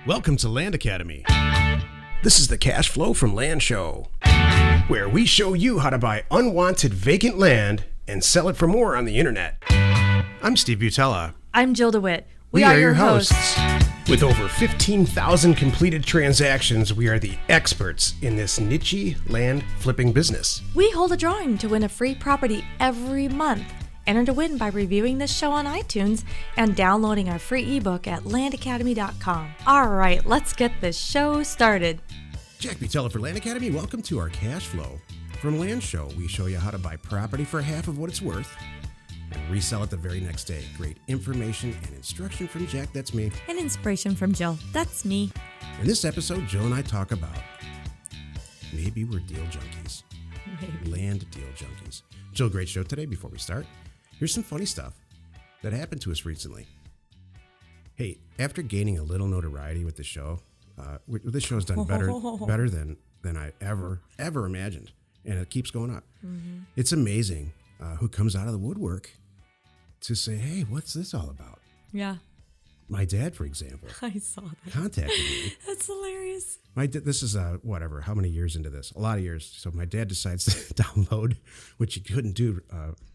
Welcome to Land Academy. This is the Cash Flow from Land show, where we show you how to buy unwanted vacant land and sell it for more on the internet. I'm Steve Butala. I'm Jill DeWit. We are your hosts. With over 15,000 completed transactions, we are the experts in this niche land flipping business. We hold a drawing to win a free property every month. Enter to win by reviewing this show on iTunes and downloading our free ebook at landacademy.com. All right, let's get this show started. Jack Butala for Land Academy. Welcome to our Cash Flow from Land show. We show you how to buy property for half of what it's worth and resell it the very next day. Great information and instruction from Jack, that's me. And inspiration from Jill, that's me. In this episode, Jill and I talk about maybe we're deal junkies. Maybe. Land deal junkies. Jill, great show today. Before we start, here's some funny stuff that happened to us recently. Hey, after gaining a little notoriety with the show, this show's done better than I ever imagined, and it keeps going up. Mm-hmm. It's amazing who comes out of the woodwork to say, hey, what's this all about? Yeah. My dad, for example, I saw that. Contacted me. That's hilarious. This is how many years into this? A lot of years. So my dad decides to download, which he couldn't do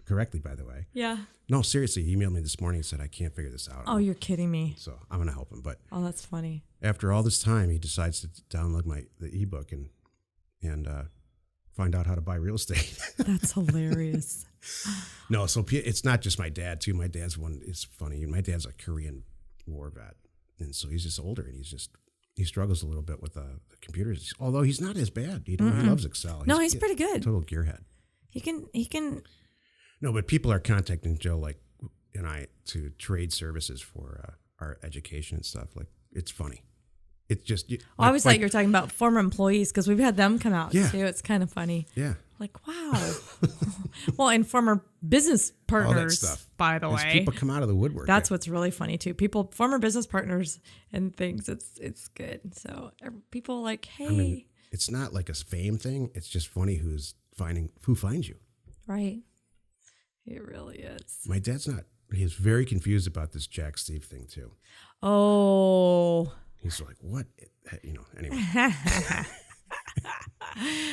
correctly, by the way. Yeah. No, seriously, he emailed me this morning and said, I can't figure this out. Oh, you're kidding me. So I'm going to help him. But that's funny. After all this time, he decides to download the ebook and find out how to buy real estate. That's hilarious. No, so it's not just my dad, too. My dad's one is funny. My dad's a Korean War vet, and so he's just older, and he struggles a little bit with the computers. Although he's not as bad, he loves Excel. He's pretty good. Total gearhead. He can. No, but people are contacting Joe and I to trade services for our education and stuff. Like, it's funny. It's just. I always thought you were talking about former employees because we've had them come out too. It's kind of funny. Yeah. Like, wow. Well, and former business partners, all that stuff. By the way. People come out of the woodwork. That's what's really funny too. Former business partners and things. It's good. So people like, hey. I mean, it's not like a fame thing. It's just funny who finds you. Right. It really is. My dad's he's very confused about this Jack Steve thing too. Oh. He's like, what? Anyway.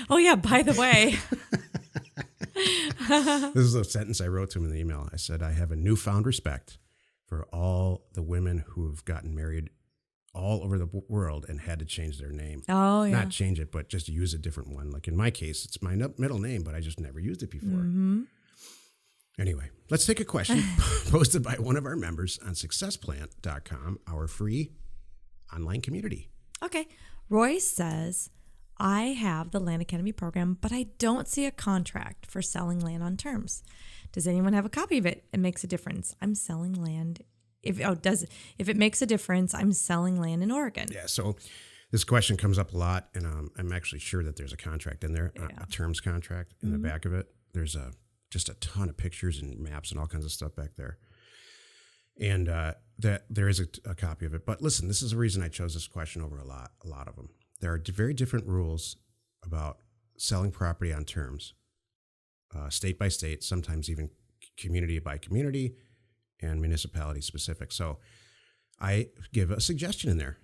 Oh, yeah, by the way. This is a sentence I wrote to him in the email. I said, I have a newfound respect for all the women who have gotten married all over the world and had to change their name. Oh, yeah. Not change it, but just use a different one. Like in my case, it's my middle name, but I just never used it before. Mm-hmm. Anyway, let's take a question posted by one of our members on successplant.com, our free online community. Okay. Roy says, I have the Land Academy program, but I don't see a contract for selling land on terms. Does anyone have a copy of it? It makes a difference. I'm selling land. If it makes a difference, I'm selling land in Oregon. Yeah. So this question comes up a lot, and I'm actually sure that there's a contract in there, a terms contract in the back of it. There's just a ton of pictures and maps and all kinds of stuff back there. And that there is a copy of it. But listen, this is the reason I chose this question over a lot of them. There are very different rules about selling property on terms, state by state, sometimes even community by community and municipality specific. So I give a suggestion in there.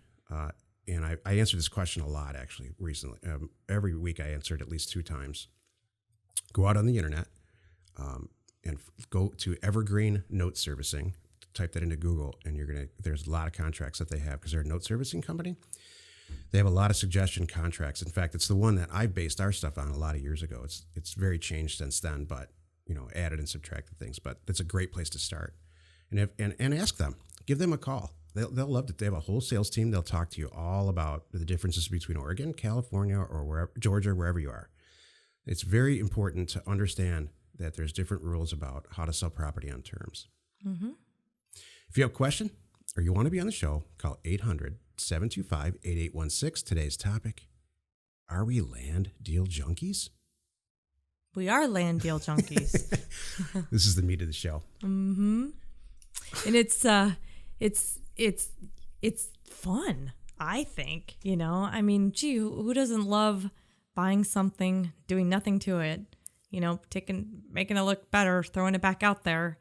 And I answer this question a lot, actually, recently. Every week I answer it at least 2 times. Go out on the internet and go to Evergreen Note Servicing. Type that into Google, and there's a lot of contracts that they have because they're a note servicing company. They have a lot of suggestion contracts. In fact, it's the one that I based our stuff on a lot of years ago. It's very changed since then, but added and subtracted things. But it's a great place to start. And ask them, give them a call. They'll love it. They have a whole sales team. They'll talk to you all about the differences between Oregon, California, or Georgia, wherever you are. It's very important to understand that there's different rules about how to sell property on terms. Mm-hmm. If you have a question or you want to be on the show, call 800-725-8816. Today's topic, are we land deal junkies? We are land deal junkies. This is the meat of the show. Mm-hmm. And it's fun, I think. I mean, gee, who doesn't love buying something, doing nothing to it, making it look better, throwing it back out there,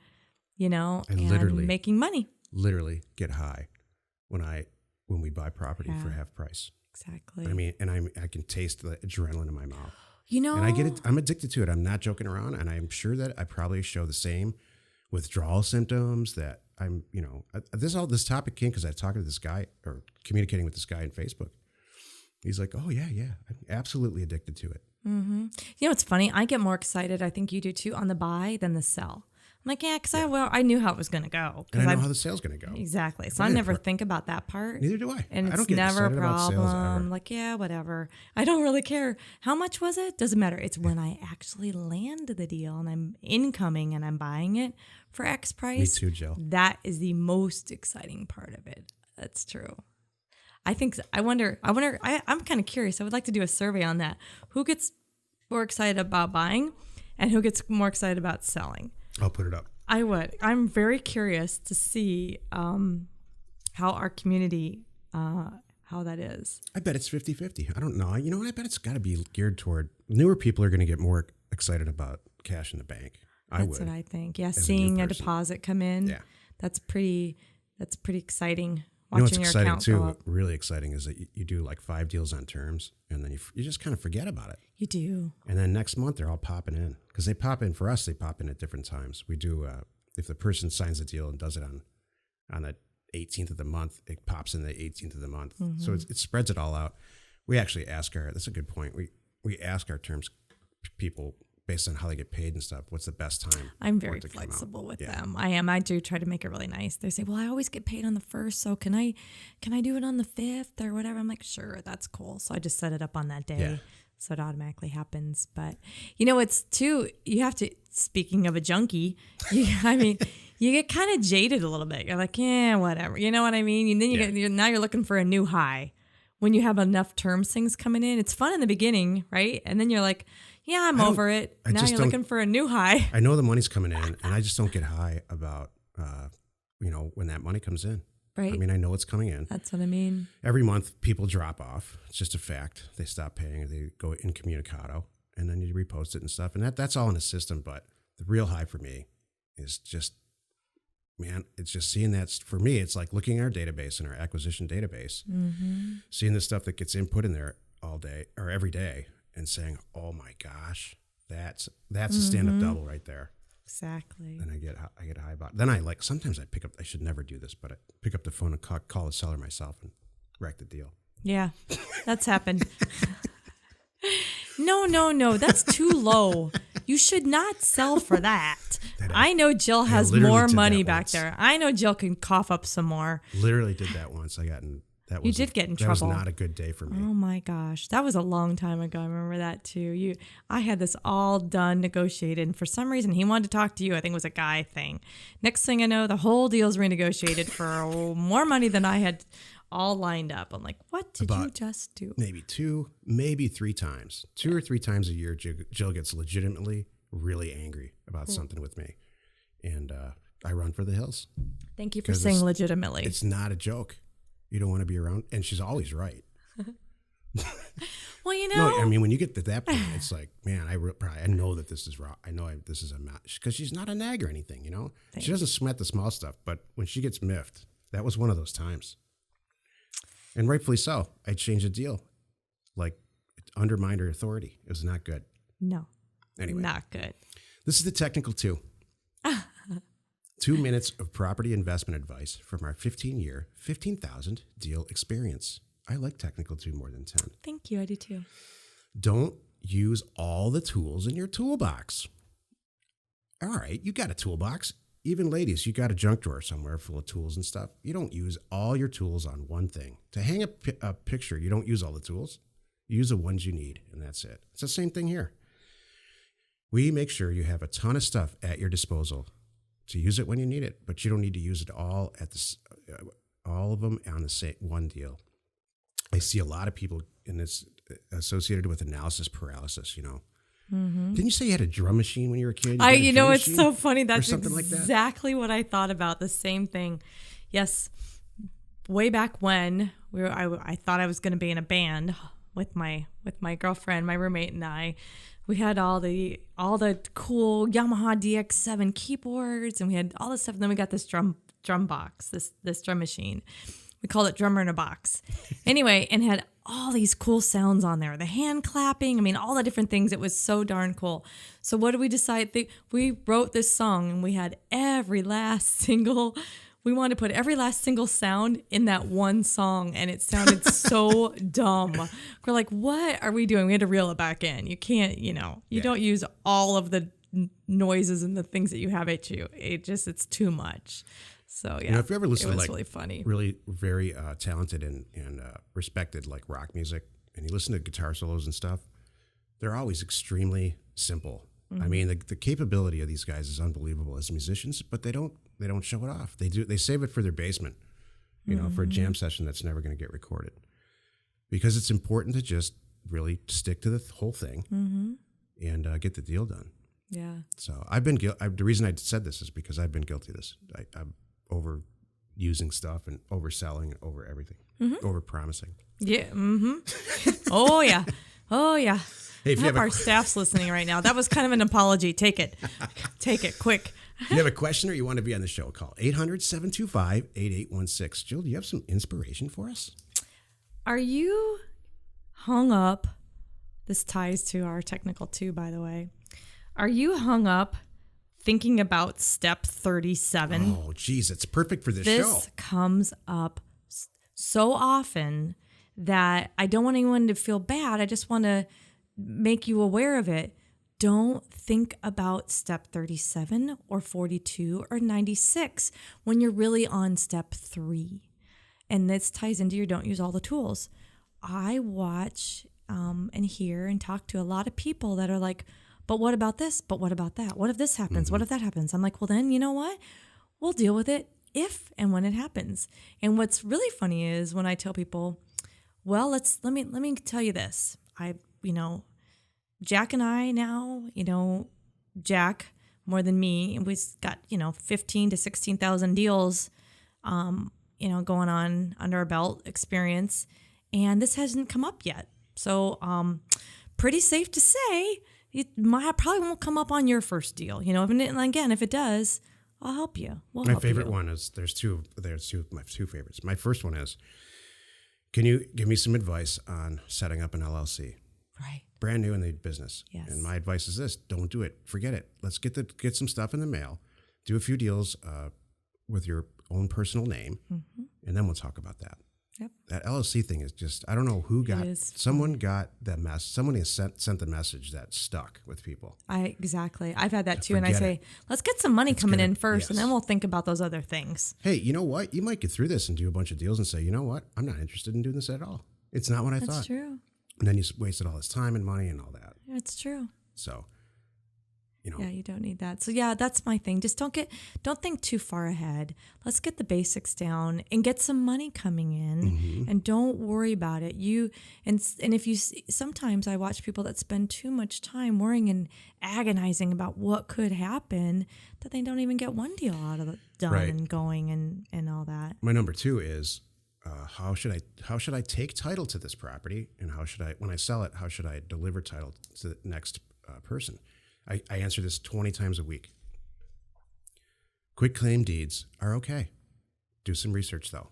and literally making money. Literally get high when I when we buy property for half price. Exactly. I mean, and I can taste the adrenaline in my mouth. You know, and I get it. I'm addicted to it. I'm not joking around, and I'm sure that I probably show the same withdrawal symptoms that I'm. This topic came because I talked to this guy or communicating with this guy on Facebook. He's like, "Oh yeah, I'm absolutely addicted to it." Mm-hmm. You know, it's funny. I get more excited. I think you do too on the buy than the sell. I'm like, because I knew how it was going to go. And I know how the sale's going to go. Exactly. So I never think about that part. Neither do I. And I it's don't get never a excited about sales ever. problem. Like, yeah, whatever. I don't really care. How much was it? Doesn't matter. It's when I actually land the deal and I'm incoming and I'm buying it for X price. Me too, Jill. That is the most exciting part of it. That's true. I wonder, I'm kind of curious. I would like to do a survey on that. Who gets more excited about buying and who gets more excited about selling? I'll put it up. I would. I'm very curious to see how our community, how that is. I bet it's 50-50. I don't know. You know what? I bet it's got to be geared toward newer people are going to get more excited about cash in the bank. That's what I think. Yeah, seeing a deposit come in. Yeah. That's pretty exciting. Watching what's your exciting account too, go up. really exciting is that you do like 5 deals on terms and then you just kind of forget about it. You do. And then next month they're all popping in because they pop in for us. They pop in at different times. We do, if the person signs a deal and does it on the 18th of the month, it pops in the 18th of the month. Mm-hmm. So it spreads it all out. We actually ask that's a good point. We ask our terms people based on how they get paid and stuff. What's the best time? I'm very flexible with them. I am. I do try to make it really nice. They say, well, I always get paid on the 1st. So can I do it on the 5th or whatever? I'm like, sure, that's cool. So I just set it up on that day. Yeah. So it automatically happens. But it's too, you have to, speaking of a junkie, you get kind of jaded a little bit. You're like, yeah, whatever. You know what I mean? And then now you're looking for a new high. When you have enough terms things coming in, it's fun in the beginning, right? And then you're like, yeah, I'm over it. Now you're looking for a new high. I know the money's coming in, and I just don't get high about, when that money comes in. Right. I mean, I know it's coming in. That's what I mean. Every month, people drop off. It's just a fact. They stop paying. They go incommunicado, and then you repost it and stuff. And that's all in the system. But the real high for me is just, man, it's just seeing that. For me, it's like looking at our database and our acquisition database, seeing the stuff that gets input in there all day or every day, and saying, "Oh my gosh, that's a stand-up double right there." Exactly. And I get high about. Then sometimes I pick up. I should never do this, but I pick up the phone and call the seller myself and wreck the deal. Yeah, that's happened. No, that's too low. You should not sell for that. I know Jill has more money back there. I know Jill can cough up some more. Literally did that once. You did get in trouble. That was not a good day for me. Oh my gosh. That was a long time ago. I remember that too. I had this all done, negotiated, and for some reason he wanted to talk to you. I think it was a guy thing. Next thing I know, the whole deal's renegotiated for more money than I had all lined up. I'm like, what did you just do? Maybe 2, maybe 3 times. 2 or 3 times a year, Jill gets legitimately really angry about something with me. And I run for the hills. Thank you for saying legitimately. It's not a joke. You don't want to be around. And she's always right. Well, No, I mean, when you get to that point, it's like, man, I know that this is wrong. I know this is a match. Because she's not a nag or anything, She doesn't sweat the small stuff. But when she gets miffed, that was one of those times. And rightfully so. I changed the deal. Like, it undermined her authority. It was not good. No. Anyway. Not good. This is the technical 2. 2 minutes of property investment advice from our 15-year, 15,000 deal experience. I like technical 2 more than 10. Thank you. I do too. Don't use all the tools in your toolbox. All right, you got a toolbox. Even ladies, you got a junk drawer somewhere full of tools and stuff. You don't use all your tools on one thing. To hang a picture, you don't use all the tools. You use the ones you need, and that's it. It's the same thing here. We make sure you have a ton of stuff at your disposal to use it when you need it, but you don't need to use it all all of them on the same one deal. I see a lot of people in this associated with analysis paralysis, Mm-hmm. Didn't you say you had a drum machine when you were a kid? It's so funny. That's exactly what I thought about. The same thing. Yes. Way back when I thought I was going to be in a band with my girlfriend, my roommate, and I. We had all the cool Yamaha DX7 keyboards, and we had all this stuff. And then we got this drum box, this drum machine. We called it Drummer in a Box. Anyway, and had all these cool sounds on there. The hand clapping, I mean, all the different things. It was so darn cool. So what did we decide? We wrote this song and we had we wanted to put every last single sound in that one song, and it sounded so dumb. We're like, what are we doing? We had to reel it back in. You can't, you don't use all of the noises and the things that you have at you. It's too much. So yeah, if you ever listen to like really funny, really very talented and respected like rock music, and you listen to guitar solos and stuff, they're always extremely simple. I mean, the capability of these guys is unbelievable as musicians, but they don't show it off. They save it for their basement, for a jam session that's never going to get recorded, because it's important to just really stick to the whole thing and get the deal done. Yeah. So I've been the reason I said this is because I've been guilty of this. I'm overusing stuff and overselling over everything, over promising. Yeah. Oh yeah. Oh yeah. Hey, I hope our staff's listening right now. That was kind of an apology. Take it quick. If you have a question or you want to be on the show, call 800-725-8816. Jill, do you have some inspiration for us? Are you hung up? This ties to our technical too, by the way. Are you hung up thinking about step 37? Oh, geez, it's perfect for this show. This comes up so often that I don't want anyone to feel bad. I just want to make you aware of it. Don't think about step 37 or 42 or 96 when you're really on step 3. And this ties into your don't use all the tools. I watch and hear and talk to a lot of people that are like, but what about this? But what about that? What if this happens? What if that happens? I'm like, well, then you know what? We'll deal with it if and when it happens. And what's really funny is when I tell people, well, let me tell you this. Jack and I now, Jack more than me, and we've got 15 to 16,000 deals, going on under our belt experience, and this hasn't come up yet. So, pretty safe to say it probably won't come up on your first deal. And again, if it does, I'll help you. My favorite one is there's two of my two favorites. My first one is, can you give me some advice on setting up an LLC? Right. Brand new in the business. Yes. And my advice is this: don't do it. Forget it. Let's get some stuff in the mail, do a few deals with your own personal name, and then we'll talk about that. Yep. That LLC thing is just, I don't know who someone got that mess. Someone has sent the message that stuck with people. Exactly. I've had that too. And I say, let's get some money coming in first, and then we'll think about those other things. Hey, you know what? You might get through this and do a bunch of deals and say, you know what? I'm not interested in doing this at all. It's not what I thought. That's true. And then you wasted all this time and money and all that. That's true. So, Yeah, you don't need that. So yeah, that's my thing. Just don't think too far ahead. Let's get the basics down and get some money coming in, and don't worry about it. Sometimes I watch people that spend too much time worrying and agonizing about what could happen that they don't even get one deal out of it done and going and all that. My number 2 is, how should I take title to this property, and when I sell it, how should I deliver title to the next person? I answer this 20 times a week. Quit claim deeds are okay. Do some research though.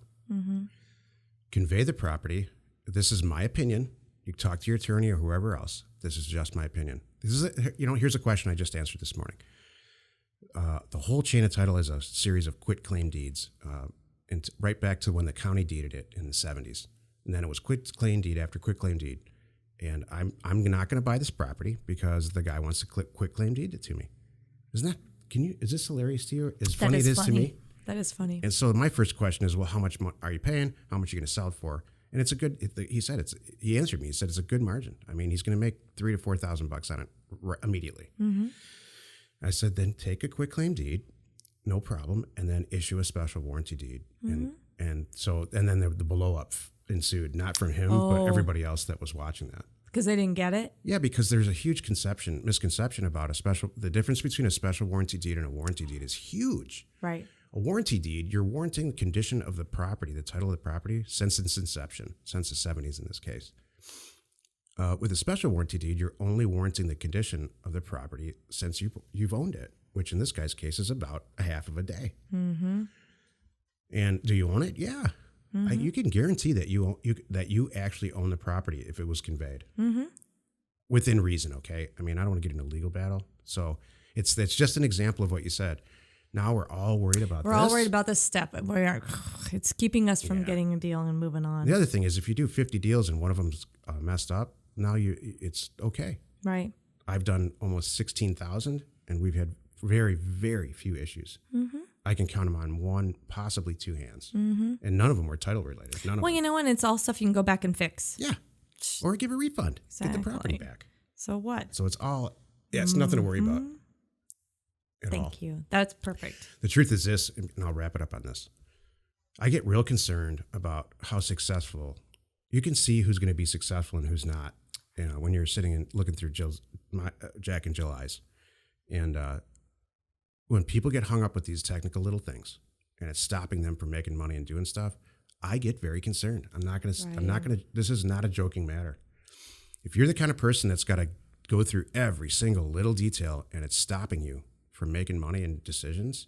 Convey the property. This is my opinion. You talk to your attorney or whoever else. This is just my opinion. Here's a question I just answered this morning. The whole chain of title is a series of quit claim deeds. And right back to when the county deeded it in the 70s. And then it was quit claim deed after quit claim deed. And I'm not going to buy this property because the guy wants to quit claim deed it to me. Is this hilarious to you? As funny as it is to me? That is funny. And so my first question is, well, how much are you paying? How much are you going to sell it for? And it's he answered me. He said it's a good margin. I mean, he's going to make $3,000 to $4,000 on it immediately. I said, then take a quit claim deed. No problem, and then issue a special warranty deed, and then the blow up ensued, not from him, but everybody else that was watching that. Because they didn't get it? Yeah, because there's a huge misconception about the difference between a special warranty deed and a warranty deed is huge. Right. A warranty deed, you're warranting the condition of the property, the title of the property, since its inception, since the 70s in this case. With a special warranty deed, you're only warranting the condition of the property since you've owned it, which in this guy's case is about a half of a day. And do you own it? Yeah. You can guarantee that you actually own the property if it was conveyed within reason. Okay, I mean, I don't want to get into a legal battle, so it's just an example of what you said. Now we're all worried about this. We're all worried about this step. It's keeping us from getting a deal and moving on. The other thing is, if you do 50 deals and one of them's messed up, now it's okay. Right. I've done almost 16,000, and we've had very, very few issues. I can count them on one, possibly two hands, and none of them were title related. None of them. You know, and it's all stuff you can go back and fix. Yeah, or give a refund, get the property back. So what? So it's all. Yeah, it's nothing to worry about. Thank you. That's perfect. The truth is this, and I'll wrap it up on this. I get real concerned about how successful you can see who's going to be successful and who's not. You know, when you're sitting and looking through Jack and Jill eyes, and when people get hung up with these technical little things, and it's stopping them from making money and doing stuff, I get very concerned. I'm not gonna. This is not a joking matter. If you're the kind of person that's got to go through every single little detail and it's stopping you from making money and decisions,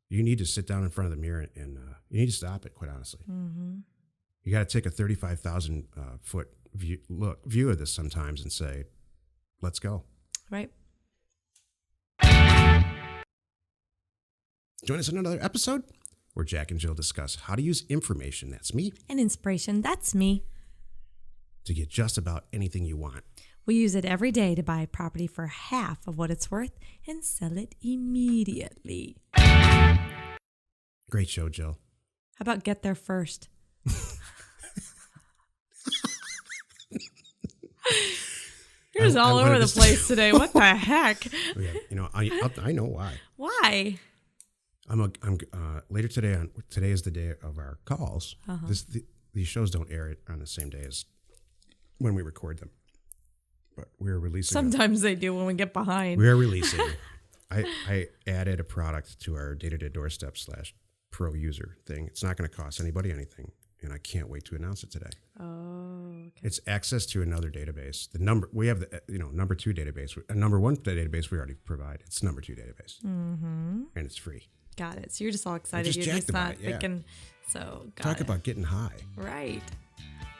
you need to sit down in front of the mirror and you need to stop it, quite honestly. You got to take a 35,000 foot view of this sometimes and say, let's go. Right. Join us in another episode where Jack and Jill discuss how to use information, that's me, and inspiration, that's me, to get just about anything you want. We use it every day to buy property for half of what it's worth and sell it immediately. Great show, Jill. How about get there first? You're just all over the place today. What the heck? Okay, you know, I know why. Why? I'm later today. Today is the day of our calls. These shows don't air it on the same day as when we record them, but we're releasing. Sometimes they do when we get behind. We're releasing. I added a product to our day-to-day doorstep / pro user thing. It's not going to cost anybody anything, and I can't wait to announce it today. Oh, okay. It's access to another database. We have the number 2 database. Number 1 database we already provide. It's number 2 database, and it's free. Got it. So you're just all excited. You're just not it, yeah. thinking. So talk about getting high. Right.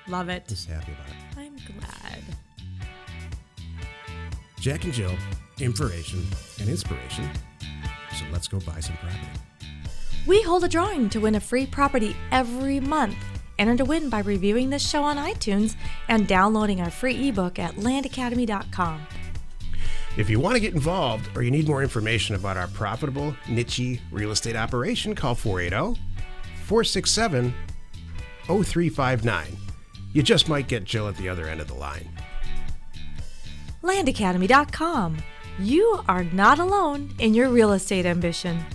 Love it. Just happy about it. I'm glad. Jack and Jill, information and inspiration. So let's go buy some property. We hold a drawing to win a free property every month. Enter to win by reviewing this show on iTunes and downloading our free ebook at landacademy.com. If you want to get involved or you need more information about our profitable, niche real estate operation, call 480-467-0359. You just might get Jill at the other end of the line. Landacademy.com. You are not alone in your real estate ambition.